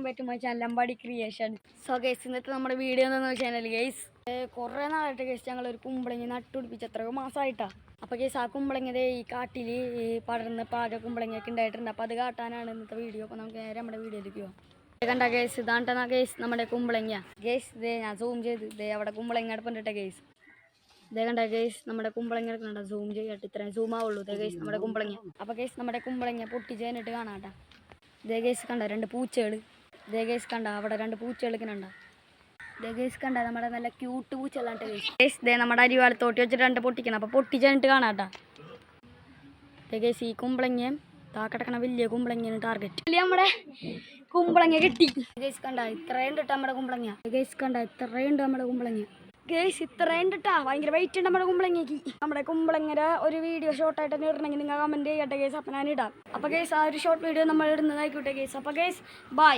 Back to my channel Ambadi creation. So guys, ഇന്നത്തെ നമ്മുടെ video എന്താണെന്ന് വെച്ചാൽ ഗൈസ്, കുറേ നാളായിട്ട് ഗൈസ് ഞങ്ങളൊരു കുമ്പളങ്ങി നട്ടുപിടിപ്പിച്ച് എത്രയോ മാസമായിട്ടാണ്. അപ്പോൾ ഗൈസ് ആ കുമ്പളങ്ങയുടെ ഈ കാട്ടിൽ പടർന്ന് പാക കുമ്പളങ്ങയൊക്കെ ഉണ്ടായിട്ടുണ്ട്. അപ്പോൾ അത് കാട്ടാനാണ് ഇന്നത്തെ വീഡിയോ. അപ്പോൾ നമുക്ക് നേരെ നമ്മുടെ വീഡിയോയിലേക്ക് പോകാം. കണ്ട ഗൈസ്, ഇതാണ്ടാ ഗൈസ് നമ്മുടെ കുമ്പളങ്ങ. ഗൈസ് ഇതേ ഞാൻ സൂം ചെയ്ത് ഇതേ അവിടെ കുമ്പളങ്ങ അടുപ്പുണ്ടിട്ട ഗൈസ്. ഇതേ കണ്ട ഗൈസ് നമ്മുടെ കുമ്പളങ്ങ എടുക്കണ്ട, സൂം ചെയ്യട്ടെ, ഇത്രയും സൂം ആവുള്ളൂ. ഇതേ ഗൈസ് നമ്മുടെ കുമ്പളങ്ങ. അപ്പോൾ ഗൈസ് നമ്മുടെ കുമ്പളങ്ങ പൊട്ടിച്ചതിനിട്ട് കാണാട്ടാ. ഇതേ ഗൈസ് കണ്ട രണ്ട് പൂച്ചകൾ. ഇതേ ഗൈസ് കണ്ട അവിടെ രണ്ട് പൂച്ചകൾ ഇരിക്കുന്നുണ്ട. ഇതേ ഗൈസ് കണ്ട നമ്മുടെ നല്ല ക്യൂട്ട് പൂച്ചകളാണ്ട് ഗൈസ്. ഗൈസ് ഇതേ നമ്മുടെ അരിവാൾ തോട്ടി വെച്ചിട്ട് രണ്ട് പൊട്ടിക്കണം. അപ്പോൾ പൊട്ടിച്ചതിനിട്ട് കാണാട്ടാ. ഇതേ ഗൈസ് ഈ കുമ്പളങ്ങയും താക്കടക്കണ വലിയ കുമ്പളങ്ങയാണ് ടാർഗറ്റ്. നമ്മുടെ കുമ്പളങ്ങ കിട്ടി. ഗൈസ് കണ്ട ഇത്രയും ഉണ്ട് നമ്മുടെ കുമ്പളങ്ങ. ഗൈസ് കണ്ട ഇത്രയും ഉണ്ട് നമ്മുടെ കുമ്പളങ്ങ. ഗൈസ് ഇത്രയും ഉണ്ട് ഭയങ്കര വെയിറ്റ് ഉണ്ട് നമ്മുടെ കുമ്പളങ്ങയ്ക്ക്. നമ്മുടെ കുമ്പളങ്ങര ഒരു വീഡിയോ ഷോർട്ടായിട്ട് തന്നെ ഇടണമെങ്കിൽ നിങ്ങൾ കമൻറ്റ് ചെയ്യട്ടെ ഗൈസ്. അപ്പം ഞാൻ ഇടാം. അപ്പോൾ ഗൈസ് ആ ഒരു ഷോർട്ട് വീഡിയോ നമ്മൾ ഇടുന്നതായിക്കോട്ടെ ഗൈസ്. അപ്പോൾ ഗൈസ് ബൈ.